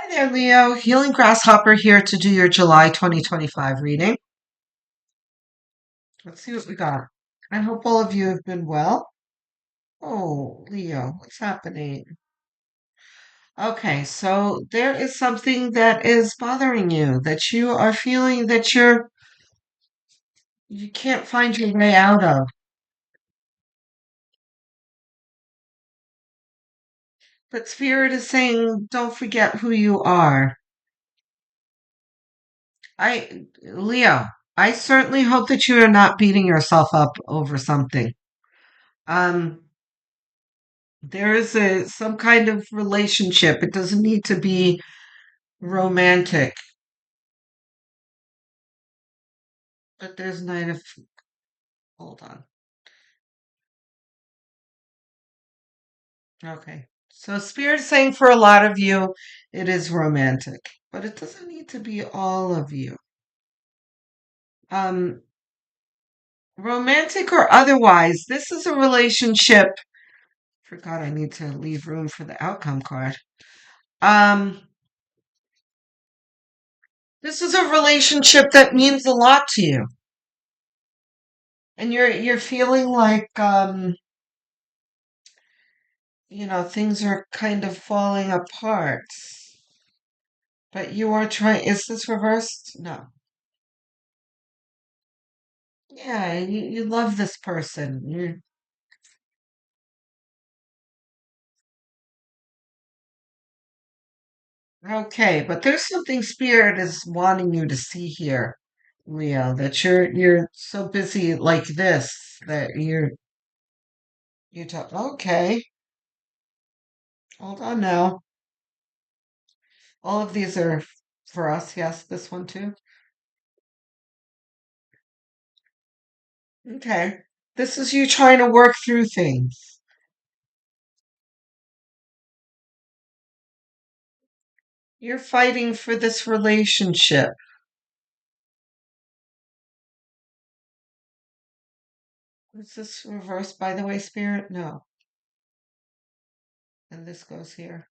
Hi there, Leo. Healing Grasshopper here to do your July 2025 reading. Let's see what we got. I hope all of you have been well. Oh, Leo, what's happening? Okay, so there is something that is bothering you, that you are feeling that you can't find your way out of. But Spirit is saying, don't forget who you are. Leo, I certainly hope that you are not beating yourself up over something. Um, There is some kind of relationship. It doesn't need to be romantic, but there's Knight of. Hold on. Okay. So Spirit's saying for a lot of you, it is romantic, but it doesn't need to be all of you. Um, Romantic or otherwise, this is a relationship. Forgot I need to leave room for the outcome card. Um, this is a relationship that means a lot to you, and you're feeling like things are kind of falling apart. But you are trying, is this reversed? No. Yeah, you love this person. Okay, but there's something Spirit is wanting you to see here, Leo, that you're so busy like this that you talk. Okay, hold on now. All of these are for us. Yes, this one too. Okay. This is you trying to work through things. You're fighting for this relationship. Is this reversed, by the way, Spirit? No. And this goes here.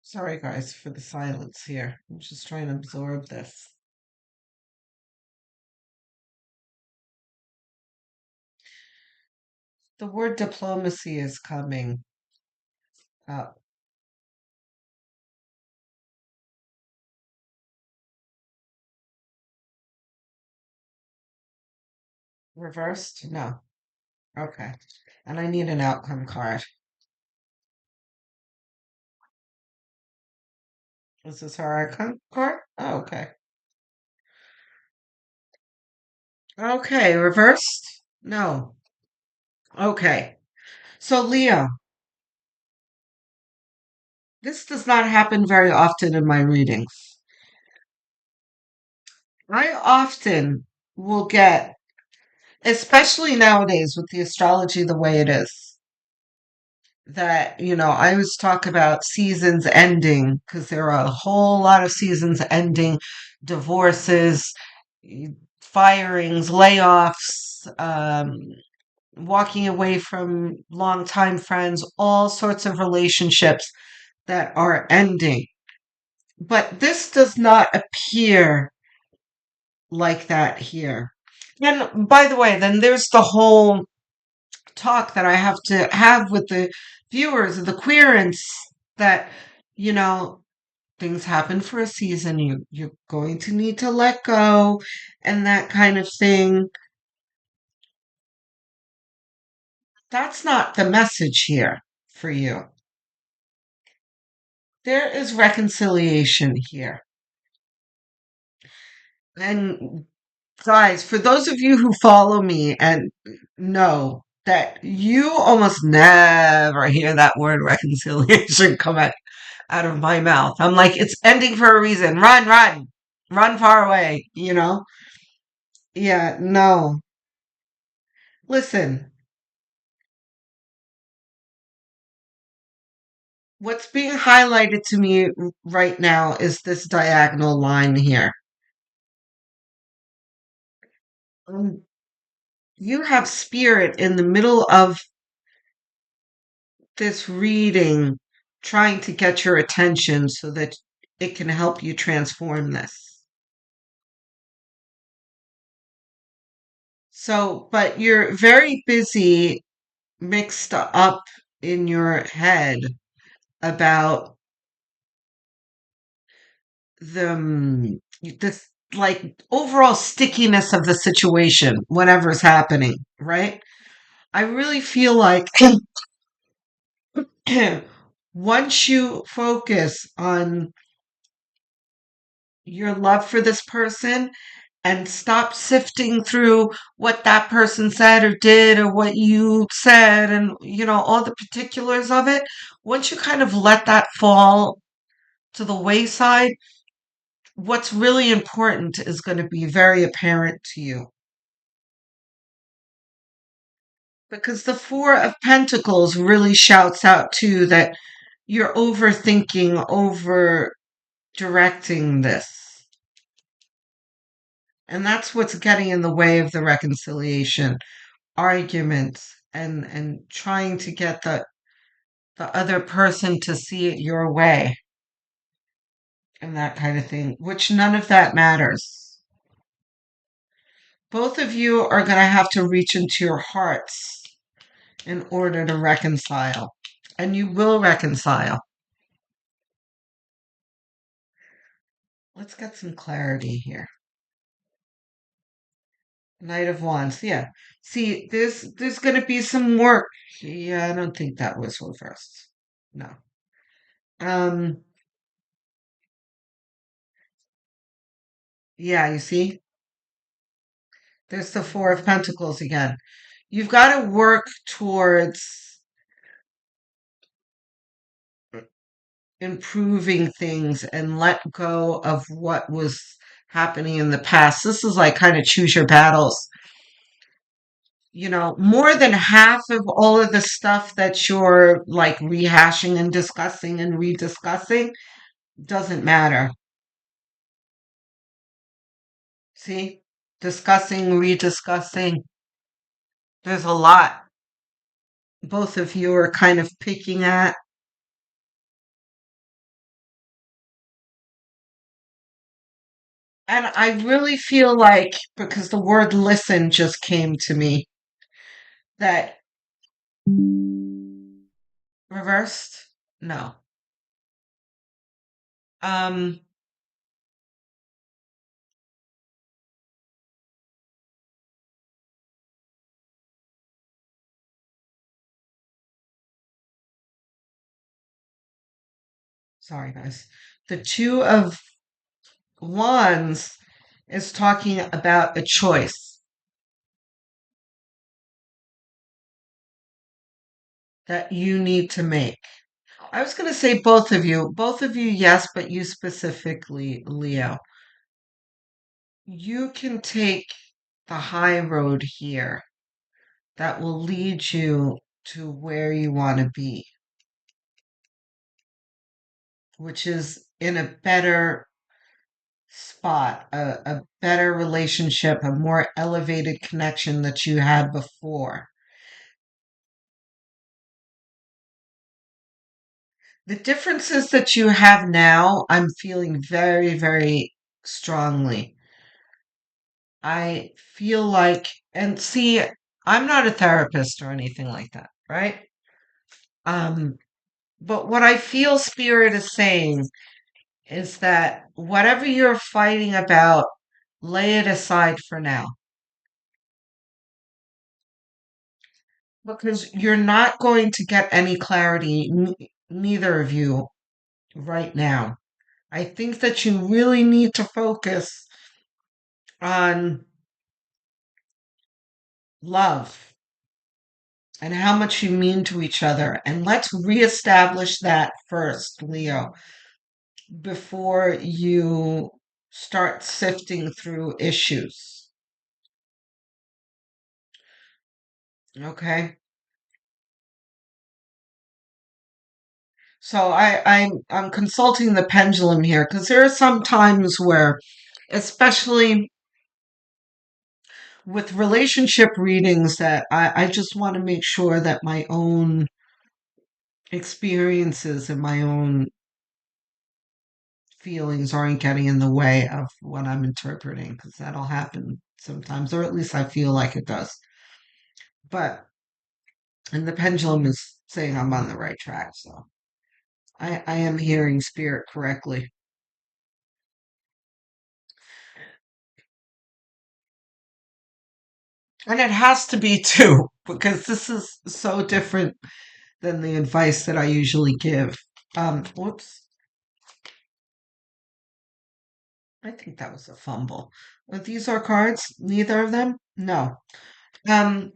Sorry, guys, for the silence here. I'm just trying to absorb this. The word diplomacy is coming up. Reversed? No. Okay. And I need an outcome card. Is this our outcome card? Oh, okay. Okay, reversed? No. Okay. So, Leo, this does not happen very often in my readings. I often will get, especially nowadays with the astrology the way it is, that, I always talk about seasons ending because there are a whole lot of seasons ending, divorces, y- firings, layoffs, walking away from longtime friends, all sorts of relationships that are ending. But this does not appear like that here. And by the way, then there's the whole talk that I have to have with the viewers of the queerance that, you know, things happen for a season. You're going to need to let go and that kind of thing. That's not the message here for you. There is reconciliation here. And guys, for those of you who follow me and know that you almost never hear that word reconciliation come out of my mouth. I'm like, it's ending for a reason. Run, run, run far away. Yeah, no. Listen, what's being highlighted to me right now is this diagonal line here. Um, you have spirit in the middle of this reading trying to get your attention so that it can help you transform this. So, but you're very busy, mixed up in your head about this like overall stickiness of the situation, whatever's happening, right? I really feel like once you focus on your love for this person and stop sifting through what that person said or did or what you said and all the particulars of it, once you kind of let that fall to the wayside, what's really important is going to be very apparent to you. Because the Four of Pentacles really shouts out too that you're overthinking, over directing this. And that's what's getting in the way of the reconciliation, arguments, and trying to get the other person to see it your way and that kind of thing, which none of that matters. Both of you are going to have to reach into your hearts in order to reconcile. And you will reconcile. Let's get some clarity here. Knight of Wands, yeah. See, there's going to be some work. Yeah, I don't think that was reversed. No. Um, yeah, you see, there's the Four of Pentacles again. You've got to work towards improving things and let go of what was happening in the past. This is like kind of choose your battles. More than half of all of the stuff that you're like rehashing and discussing and rediscussing doesn't matter. See? Discussing, rediscussing. There's a lot both of you are kind of picking at. And I really feel like, because the word listen just came to me, that reversed? No. Um, sorry guys. The Two of Wands is talking about a choice that you need to make. I was going to say both of you. Both of you, yes, but you specifically, Leo. You can take the high road here that will lead you to where you want to be, which is in a better spot, a better relationship, a more elevated connection that you had before. The differences that you have now, I'm feeling very, very strongly. I feel like, and see, I'm not a therapist or anything like that, right? Um, but what I feel Spirit is saying is that whatever you're fighting about, lay it aside for now. Because you're not going to get any clarity, neither of you, right now. I think that you really need to focus on love and how much you mean to each other. And let's reestablish that first, Leo, before you start sifting through issues. Okay? So I'm consulting the pendulum here because there are some times where, especially with relationship readings that I just want to make sure that my own experiences and my own feelings aren't getting in the way of what I'm interpreting, because that'll happen sometimes, or at least I feel like it does. But, and the pendulum is saying I'm on the right track, so I am hearing spirit correctly. And it has to be too, because this is so different than the advice that I usually give. Whoops. I think that was a fumble. These are cards, neither of them? No. Um,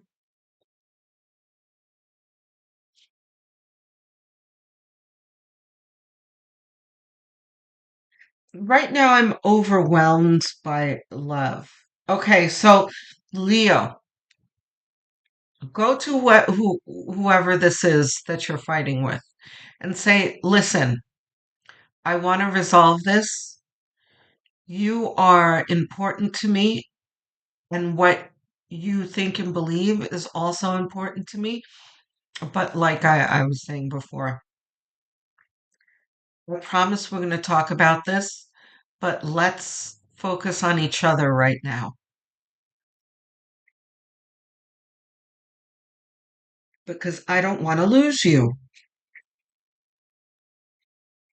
right now I'm overwhelmed by love. Okay, so Leo, go to whoever this is that you're fighting with and say, "Listen, I want to resolve this. You are important to me, and what you think and believe is also important to me. But like I was saying before, I promise we're going to talk about this, but let's focus on each other right now because I don't want to lose you.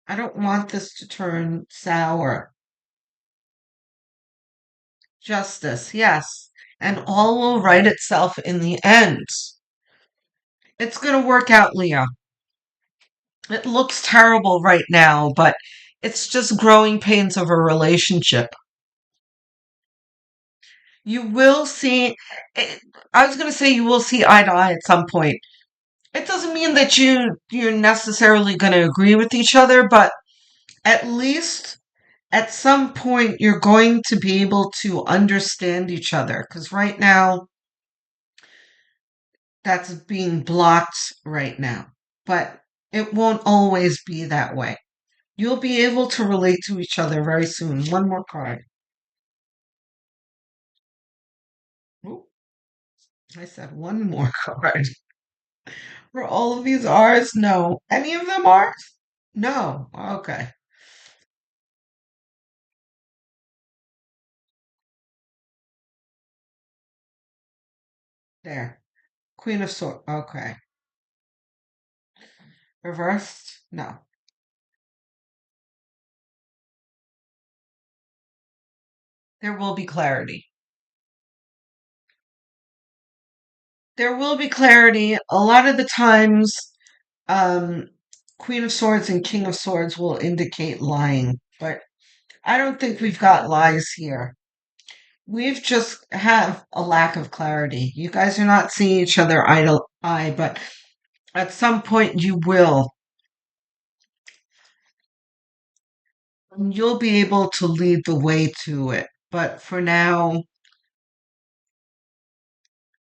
I don't want this to turn sour. Justice, yes. And all will right itself in the end. It's going to work out, Leah. It looks terrible right now, but it's just growing pains of a relationship. You will see, eh, I was going to say you will see eye to eye at some point. It doesn't mean that you're necessarily going to agree with each other, but at least at some point you're going to be able to understand each other because right now that's being blocked right now. But it won't always be that way. You'll be able to relate to each other very soon. One more card. Oop, I said one more card. Are all of these R's? No. Any of them R's? No. Okay. There. Queen of Swords. Okay. Reversed? No. There will be clarity. There will be clarity. A lot of the times, um, Queen of Swords and King of Swords will indicate lying, but I don't think we've got lies here. We've just have a lack of clarity. You guys are not seeing each other eye to eye, but at some point you will. And you'll be able to lead the way to it. But for now,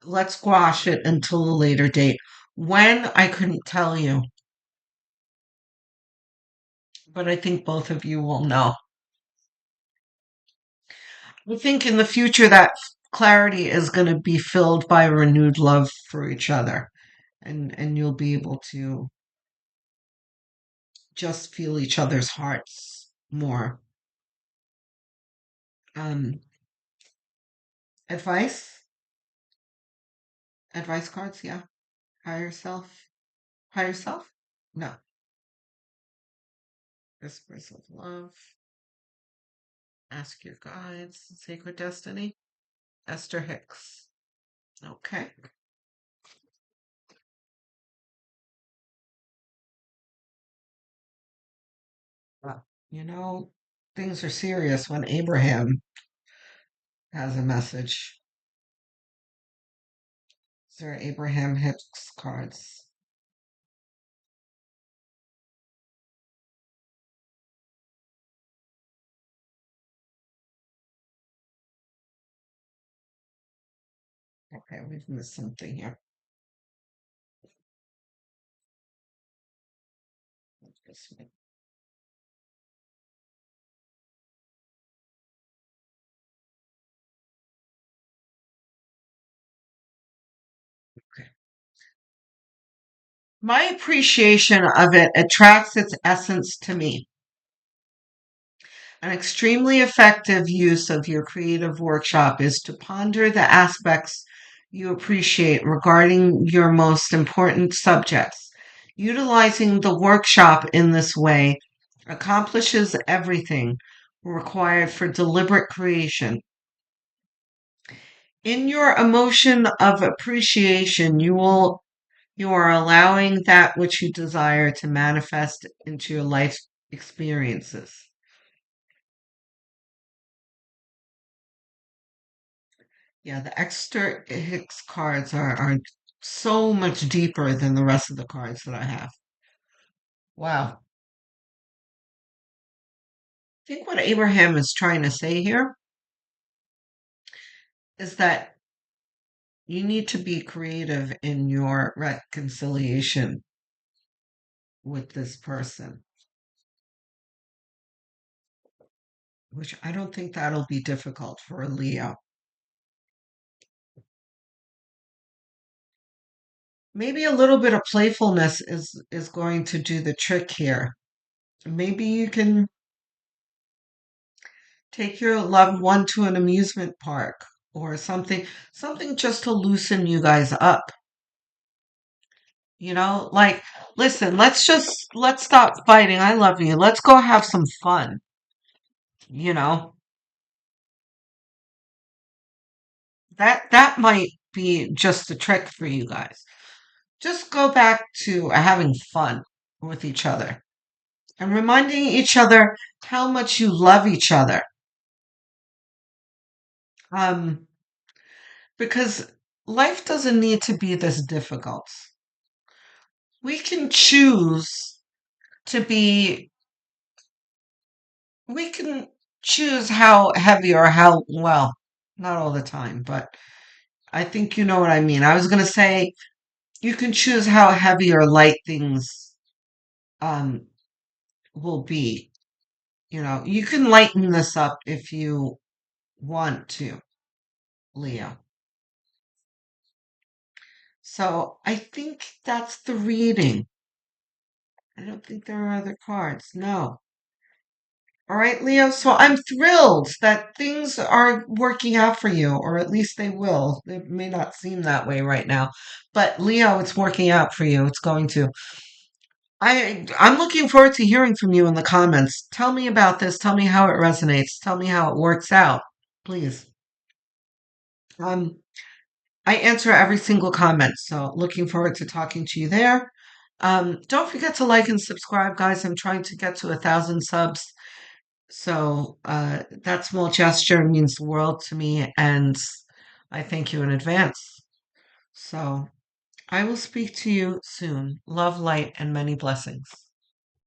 let's squash it until a later date. When, I couldn't tell you, but I think both of you will know. I think in the future that clarity is going to be filled by renewed love for each other. And you'll be able to just feel each other's hearts more. Um, advice? Advice cards, yeah. Higher self. Higher self? No. Whispers of love. Ask your guides. Sacred destiny. Esther Hicks. Okay. Well, things are serious when Abraham has a message. Is there Abraham Hicks cards? Okay, we've missed something here. This way. Okay. My appreciation of it attracts its essence to me. An extremely effective use of your creative workshop is to ponder the aspects you appreciate regarding your most important subjects. Utilizing the workshop in this way accomplishes everything required for deliberate creation. In your emotion of appreciation, you are allowing that which you desire to manifest into your life experiences. Yeah, the extra Hicks cards are so much deeper than the rest of the cards that I have. Wow. I think what Abraham is trying to say here is that you need to be creative in your reconciliation with this person, which I don't think that'll be difficult for a Leo. Maybe a little bit of playfulness is going to do the trick here. Maybe you can take your loved one to an amusement park or something just to loosen you guys up. Like, listen, let's stop fighting. I love you. Let's go have some fun. You know, that might be just a trick for you guys. Just go back to having fun with each other and reminding each other how much you love each other. Um, because life doesn't need to be this difficult. We can choose to be, we can choose how heavy or how, well, not all the time, but I think you know what I mean. I was going to say you can choose how heavy or light things um, will be. You can lighten this up if you want to, Leo. So I think that's the reading. I don't think there are other cards. No. All right, Leo. So I'm thrilled that things are working out for you, or at least they will. It may not seem that way right now, but Leo, it's working out for you. It's going to. I'm looking forward to hearing from you in the comments. Tell me about this. Tell me how it resonates. Tell me how it works out, please. Um, I answer every single comment, so looking forward to talking to you there. Don't forget to like and subscribe, guys. I'm trying to get to 1,000 subs. So that small gesture means the world to me, and I thank you in advance. So I will speak to you soon. Love, light, and many blessings.